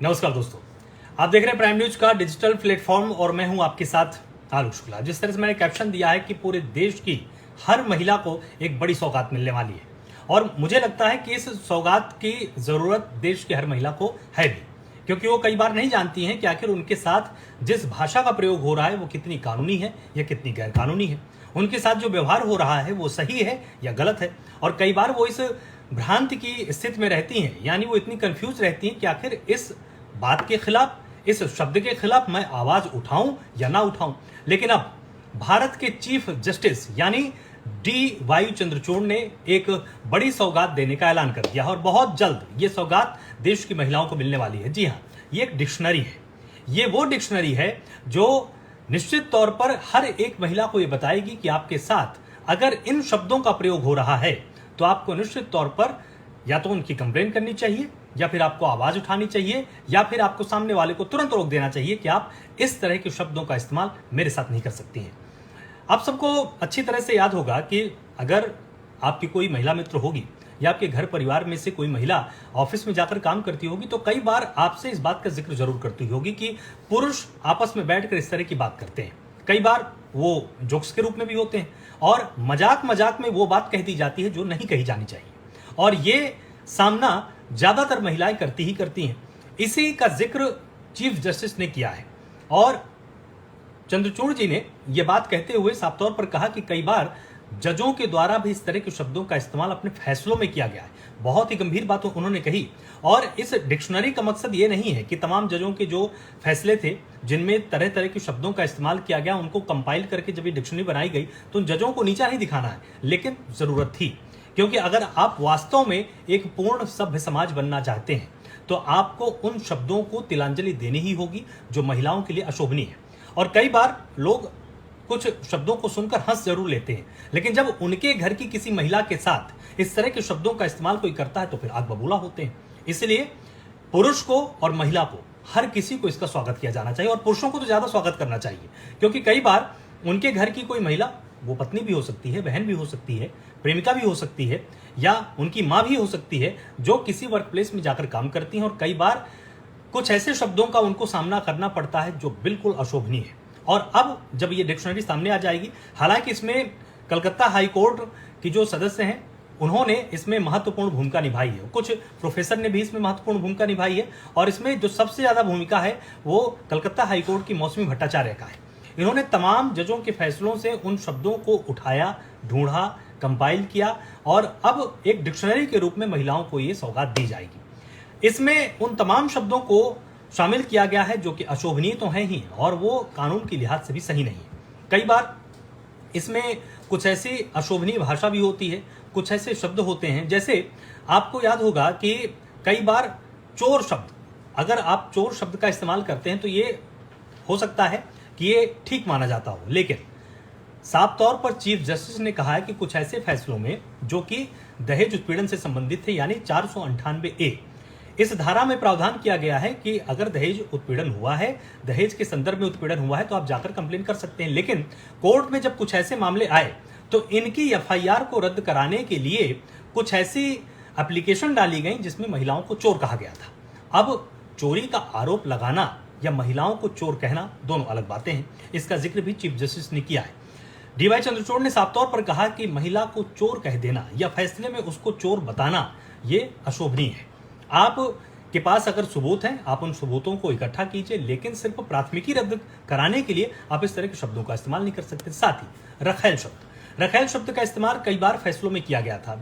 नमस्कार दोस्तों, आप देख रहे हैं प्राइम न्यूज का डिजिटल प्लेटफॉर्म और मैं हूं आपके साथ आलोक शुक्ला। जिस तरह से मैंने कैप्शन दिया है कि पूरे देश की हर महिला को एक बड़ी सौगात मिलने वाली है और मुझे लगता है कि इस सौगात की जरूरत देश की हर महिला को है भी, क्योंकि वो कई बार नहीं जानती हैं कि आखिर उनके साथ जिस भाषा का प्रयोग हो रहा है वो कितनी कानूनी है या कितनी गैर कानूनी है, उनके साथ जो व्यवहार हो रहा है वो सही है या गलत है। और कई बार वो इस भ्रांति की स्थिति में रहती हैं, यानी वो इतनी कंफ्यूज रहती हैं कि आखिर इस बात के खिलाफ, इस शब्द के खिलाफ मैं आवाज उठाऊं या ना उठाऊं। लेकिन अब भारत के चीफ जस्टिस यानी DY चंद्रचूड़ ने एक बड़ी सौगात देने का ऐलान कर दिया और बहुत जल्द ये सौगात देश की महिलाओं को मिलने वाली है। जी हाँ, ये एक डिक्शनरी है। ये वो डिक्शनरी है जो निश्चित तौर पर हर एक महिला को ये बताएगी कि आपके साथ अगर इन शब्दों का प्रयोग हो रहा है तो आपको निश्चित तौर पर या तो उनकी कंप्लेन करनी चाहिए या फिर आपको आवाज उठानी चाहिए या फिर आपको सामने वाले को तुरंत रोक देना चाहिए कि आप इस तरह के शब्दों का इस्तेमाल मेरे साथ नहीं कर सकती हैं। आप सबको अच्छी तरह से याद होगा कि अगर आपकी कोई महिला मित्र होगी या आपके घर परिवार में से कोई महिला ऑफिस में जाकर काम करती होगी तो कई बार आपसे इस बात का जिक्र जरूर करती होगी कि पुरुष आपस में बैठकर इस तरह की बात करते हैं। कई बार वो जोक्स के रूप में भी होते हैं और मजाक मजाक में वो बात कह दी जाती है जो नहीं कही जानी चाहिए, और ये सामना ज्यादातर महिलाएं करती ही करती हैं। इसी का जिक्र चीफ जस्टिस ने किया है और चंद्रचूड़ जी ने यह बात कहते हुए साफ तौर पर कहा कि कई बार जजों के द्वारा भी इस तरह के शब्दों का इस्तेमाल अपने फैसलों में किया गया है। बहुत ही गंभीर बात उन्होंने कही और इस डिक्शनरी का मकसद ये नहीं है कि तमाम जजों के जो फैसले थे जिनमें तरह तरह के शब्दों का इस्तेमाल किया गया उनको कंपाइल करके जब ये डिक्शनरी बनाई गई तो उन जजों को नीचा नहीं दिखाना है, लेकिन जरूरत थी, क्योंकि अगर आप वास्तव में एक पूर्ण सभ्य समाज बनना चाहते हैं तो आपको उन शब्दों को तिलांजलि देनी ही होगी जो महिलाओं के लिए अशोभनीय है। और कई बार लोग कुछ शब्दों को सुनकर हंस जरूर लेते हैं, लेकिन जब उनके घर की किसी महिला के साथ इस तरह के शब्दों का इस्तेमाल कोई करता है तो फिर आग बबूला होते हैं। इसलिए पुरुष को और महिला को, हर किसी को इसका स्वागत किया जाना चाहिए और पुरुषों को तो ज्यादा स्वागत करना चाहिए, क्योंकि कई बार उनके घर की कोई महिला, वो पत्नी भी हो सकती है, बहन भी हो सकती है, प्रेमिका भी हो सकती है या उनकी मां भी हो सकती है, जो किसी वर्क प्लेस में जाकर काम करती हैं और कई बार कुछ ऐसे शब्दों का उनको सामना करना पड़ता है जो बिल्कुल अशोभनीय है। और अब जब ये डिक्शनरी सामने आ जाएगी, हालांकि इसमें कलकत्ता हाई कोर्ट की जो सदस्य हैं उन्होंने इसमें महत्वपूर्ण भूमिका निभाई है, कुछ प्रोफेसर ने भी इसमें महत्वपूर्ण भूमिका निभाई है और इसमें जो सबसे ज्यादा भूमिका है वो कलकत्ता हाई कोर्ट की मौसमी भट्टाचार्य का है। इन्होंने तमाम जजों के फैसलों से उन शब्दों को उठाया, ढूंढा, कंपाइल किया और अब एक डिक्शनरी के रूप में महिलाओं को ये सौगात दी जाएगी। इसमें उन तमाम शब्दों को शामिल किया गया है जो कि अशोभनीय तो है ही और वो कानून की लिहाज से भी सही नहीं है। कई बार इसमें कुछ ऐसी अशोभनीय भाषा भी होती है, कुछ ऐसे शब्द होते हैं, जैसे आपको याद होगा कि कई बार चोर शब्द, अगर आप चोर शब्द का इस्तेमाल करते हैं तो ये हो सकता है कि ये ठीक माना जाता हो, लेकिन साफ तौर पर चीफ जस्टिस ने कहा है कि कुछ ऐसे फैसलों में जो कि दहेज उत्पीड़न से संबंधित थे, यानी 498A, इस धारा में प्रावधान किया गया है कि अगर दहेज उत्पीड़न हुआ है, दहेज के संदर्भ में उत्पीड़न हुआ है तो आप जाकर कंप्लेन कर सकते हैं। लेकिन कोर्ट में जब कुछ ऐसे मामले आए तो इनकी FIR को रद्द कराने के लिए कुछ ऐसी एप्लीकेशन डाली गई जिसमें महिलाओं को चोर कहा गया था। अब चोरी का आरोप लगाना या महिलाओं को चोर कहना दोनों अलग बातें हैं। इसका जिक्र भी चीफ जस्टिस ने किया है। DY चंद्रचूड़ ने साफ तौर पर कहा कि महिला को चोर कह देना या फैसले में उसको चोर बताना ये अशोभनीय है। आप के पास अगर सबूत हैं, आप उन सबूतों को इकट्ठा कीजिए, लेकिन सिर्फ प्राथमिकी रद्द कराने के लिए आप इस तरह के शब्दों का इस्तेमाल नहीं कर सकते। साथ ही रखेल शब्द का इस्तेमाल कई बार फैसलों में किया गया था,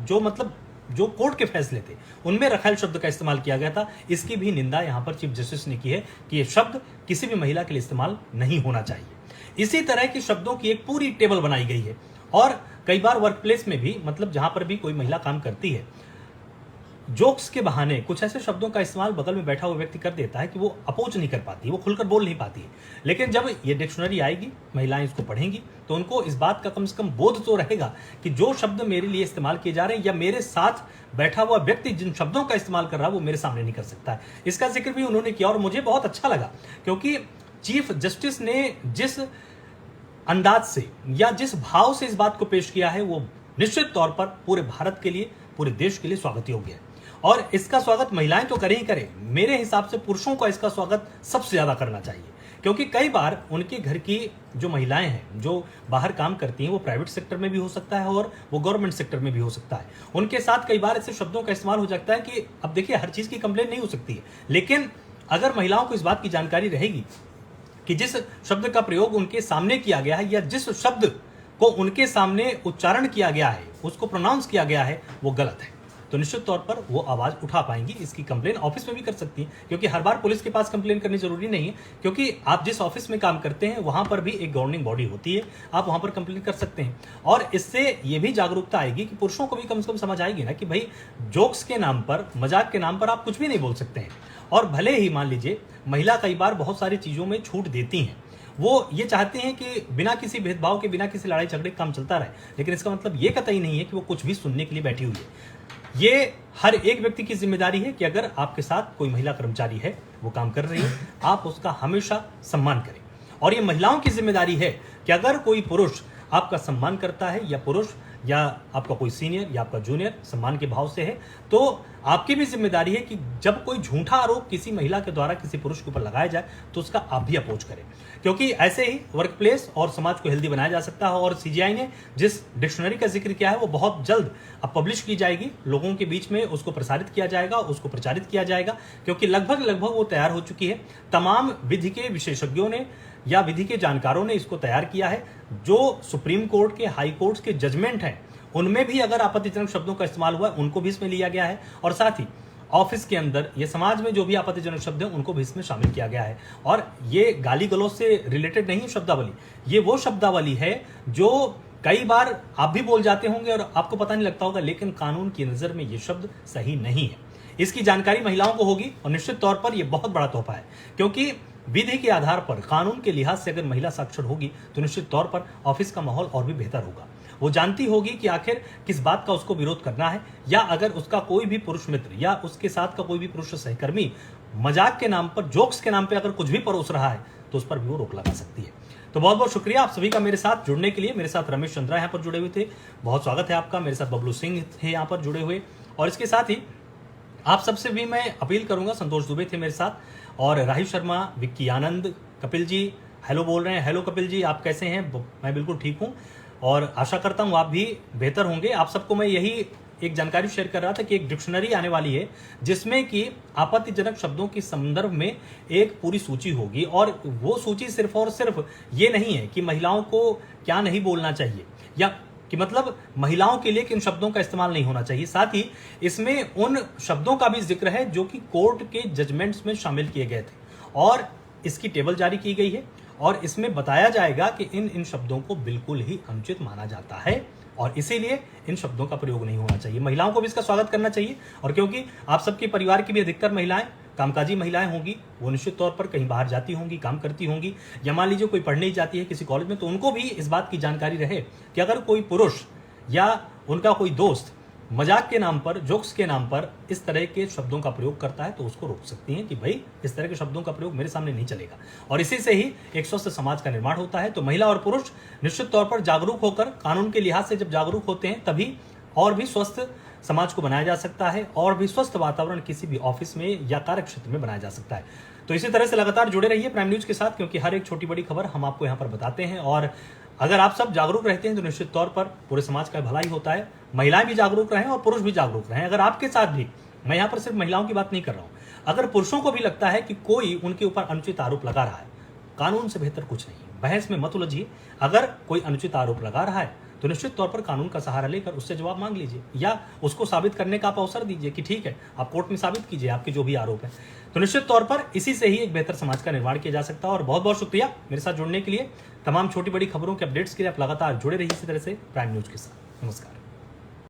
जो कोर्ट के फैसले थे उनमें रखेल शब्द का इस्तेमाल किया गया था। इसकी भी निंदा यहां पर चीफ जस्टिस ने की है कि यह शब्द किसी भी महिला के लिए इस्तेमाल नहीं होना चाहिए। इसी तरह के शब्दों की एक पूरी टेबल बनाई गई है और कई बार वर्क प्लेस में भी, मतलब जहां पर भी कोई महिला काम करती है, जोक्स के बहाने कुछ ऐसे शब्दों का इस्तेमाल बगल में बैठा हुआ व्यक्ति कर देता है कि वो अपोज नहीं कर पाती, वो खुलकर बोल नहीं पाती है। लेकिन जब ये डिक्शनरी आएगी, महिलाएं इसको पढ़ेंगी तो उनको इस बात का कम से कम बोध तो रहेगा कि जो शब्द मेरे लिए इस्तेमाल किए जा रहे हैं या मेरे साथ बैठा हुआ व्यक्ति जिन शब्दों का इस्तेमाल कर रहा है वो मेरे सामने नहीं कर सकता है। इसका जिक्र भी उन्होंने किया और मुझे बहुत अच्छा लगा, क्योंकि चीफ जस्टिस ने जिस अंदाज से या जिस भाव से इस बात को पेश किया है वो निश्चित तौर पर पूरे भारत के लिए, पूरे देश के लिए स्वागत योग्य है। और इसका स्वागत महिलाएं तो करें ही करें, मेरे हिसाब से पुरुषों को इसका स्वागत सबसे ज्यादा करना चाहिए, क्योंकि कई बार उनके घर की जो महिलाएं हैं जो बाहर काम करती हैं, वो प्राइवेट सेक्टर में भी हो सकता है और वो गवर्नमेंट सेक्टर में भी हो सकता है, उनके साथ कई बार ऐसे शब्दों का इस्तेमाल हो जाता है कि अब देखिए हर चीज की कंप्लेन नहीं हो सकती है, लेकिन अगर महिलाओं को इस बात की जानकारी रहेगी कि जिस शब्द का प्रयोग उनके सामने किया गया है या जिस शब्द को उनके सामने उच्चारण किया गया है, उसको प्रोनाउंस किया गया है, वो गलत है, तो निश्चित तौर पर वो आवाज उठा पाएंगी। इसकी कंप्लेन ऑफिस में भी कर सकती हैं, क्योंकि हर बार पुलिस के पास कंप्लेन करनी जरूरी नहीं है, क्योंकि आप जिस ऑफिस में काम करते हैं वहां पर भी एक गवर्निंग बॉडी होती है, आप वहां पर कंप्लेन कर सकते हैं। और इससे ये भी जागरूकता आएगी कि पुरुषों को भी कम से कम समझ आएगी ना कि भाई जोक्स के नाम पर, मजाक के नाम पर आप कुछ भी नहीं बोल सकते हैं। और भले ही मान लीजिए महिला कई बार बहुत सारी चीजों में छूट देती हैं, वो ये चाहते हैं कि बिना किसी भेदभाव के, बिना किसी लड़ाई झगड़े काम चलता रहे, लेकिन इसका मतलब ये कतई नहीं है कि वो कुछ भी सुनने के लिए बैठी हुई है। ये हर एक व्यक्ति की जिम्मेदारी है कि अगर आपके साथ कोई महिला कर्मचारी है, वो काम कर रही है, आप उसका हमेशा सम्मान करें। और ये महिलाओं की जिम्मेदारी है कि अगर कोई पुरुष आपका सम्मान करता है, या पुरुष या आपका कोई सीनियर या आपका जूनियर सम्मान के भाव से है, तो आपकी भी जिम्मेदारी है कि जब कोई झूठा आरोप किसी महिला के द्वारा किसी पुरुष के ऊपर लगाया जाए तो उसका आप भी अपोज करें, क्योंकि ऐसे ही वर्क प्लेस और समाज को हेल्दी बनाया जा सकता है। और सीजीआई ने जिस डिक्शनरी का जिक्र किया है वो बहुत जल्द अब पब्लिश की जाएगी, लोगों के बीच में उसको प्रसारित किया जाएगा, उसको प्रचारित किया जाएगा, क्योंकि लगभग वो तैयार हो चुकी है। तमाम विधि के विशेषज्ञों ने या विधि के जानकारों ने इसको तैयार किया है। जो सुप्रीम कोर्ट के, हाई कोर्ट के जजमेंट हैं, उनमें भी अगर आपत्तिजनक शब्दों का इस्तेमाल हुआ है, उनको भी इसमें लिया गया है। और साथ ही ऑफिस के अंदर ये समाज में जो भी आपत्तिजनक शब्द हैं, उनको भी इसमें शामिल किया गया है। और ये गाली गलौज से रिलेटेड नहीं है शब्दावली, ये वो शब्दावली है जो कई बार आप भी बोल जाते होंगे और आपको पता नहीं लगता होगा, लेकिन कानून की नजर में ये शब्द सही नहीं है। इसकी जानकारी महिलाओं को होगी और निश्चित तौर पर यह बहुत बड़ा तोहफा है, क्योंकि विधि के आधार पर, कानून के लिहाज से अगर महिला साक्षर होगी तो निश्चित तौर पर ऑफिस का माहौल और भी बेहतर होगा। वो जानती होगी कि आखिर किस बात का उसको विरोध करना है, या अगर उसका कोई भी पुरुष मित्र या उसके साथ का कोई भी पुरुष सहकर्मी मजाक के नाम पर, जोक्स के नाम पर अगर कुछ भी परोस रहा है तो उस पर भी वो रोक लगा सकती है। तो बहुत बहुत शुक्रिया आप सभी का मेरे साथ जुड़ने के लिए। मेरे साथ रमेश चंद्रा यहाँ पर जुड़े हुए थे, बहुत स्वागत है आपका। मेरे साथ बबलू सिंह थे यहाँ पर जुड़े हुए, और इसके साथ ही आप सबसे भी मैं अपील करूंगा, संतोष दुबे थे मेरे साथ, और राही शर्मा, विक्की आनंद, कपिल जी हेलो बोल रहे हैं। हेलो कपिल जी, आप कैसे हैं? मैं बिल्कुल ठीक हूं और आशा करता हूं आप भी बेहतर होंगे। आप सबको मैं यही एक जानकारी शेयर कर रहा था कि एक डिक्शनरी आने वाली है जिसमें कि आपत्तिजनक शब्दों के संदर्भ में एक पूरी सूची होगी, और वो सूची सिर्फ और सिर्फ ये नहीं है कि महिलाओं को क्या नहीं बोलना चाहिए, या कि मतलब महिलाओं के लिए किन शब्दों का इस्तेमाल नहीं होना चाहिए, साथ ही इसमें उन शब्दों का भी जिक्र है जो कि कोर्ट के जजमेंट्स में शामिल किए गए थे, और इसकी टेबल जारी की गई है, और इसमें बताया जाएगा कि इन शब्दों को बिल्कुल ही अनुचित माना जाता है और इसीलिए इन शब्दों का प्रयोग नहीं होना चाहिए। महिलाओं को भी इसका स्वागत करना चाहिए, और क्योंकि आप सबके परिवार की भी अधिकतर महिलाएं कामकाजी महिलाएं होंगी, वो निश्चित तौर पर कहीं बाहर जाती होंगी, काम करती होंगी, या मान लीजिए कोई पढ़ने ही जाती है किसी कॉलेज में, तो उनको भी इस बात की जानकारी रहे कि अगर कोई पुरुष या उनका कोई दोस्त मजाक के नाम पर, जोक्स के नाम पर इस तरह के शब्दों का प्रयोग करता है तो उसको रोक सकती हैं कि भाई इस तरह के शब्दों का प्रयोग मेरे सामने नहीं चलेगा। और इसी से ही एक स्वस्थ समाज का निर्माण होता है। तो महिला और पुरुष निश्चित तौर पर जागरूक होकर, कानून के लिहाज से जब जागरूक होते हैं, तभी और भी स्वस्थ समाज को बनाया जा सकता है, और भी स्वस्थ वातावरण किसी भी ऑफिस में या कार्य क्षेत्र में बनाया जा सकता है। तो इसी तरह से लगातार जुड़े रहिए प्राइम न्यूज के साथ, क्योंकि हर एक छोटी बड़ी खबर हम आपको यहाँ पर बताते हैं, और अगर आप सब जागरूक रहते हैं तो निश्चित तौर पर पूरे समाज का भला ही होता है। महिलाएं भी जागरूक रहें और पुरुष भी जागरूक रहें। अगर आपके साथ भी, मैं यहाँ पर सिर्फ महिलाओं की बात नहीं कर रहा हूँ, अगर पुरुषों को भी लगता है कि कोई उनके ऊपर अनुचित आरोप लगा रहा है, कानून से बेहतर कुछ नहीं, बहस में मत उलझिए। अगर कोई अनुचित आरोप लगा रहा है तो निश्चित तौर पर कानून का सहारा लेकर उससे जवाब मांग लीजिए, या उसको साबित करने का आप अवसर दीजिए कि ठीक है, आप कोर्ट में साबित कीजिए आपके जो भी आरोप है। तो निश्चित तौर पर इसी से ही एक बेहतर समाज का निर्माण किया जा सकता है। और बहुत बहुत शुक्रिया मेरे साथ जुड़ने के लिए। तमाम छोटी बड़ी खबरों के अपडेट्स के लिए आप लगातार जुड़े रहिए इसी तरह से प्राइम न्यूज के साथ। नमस्कार।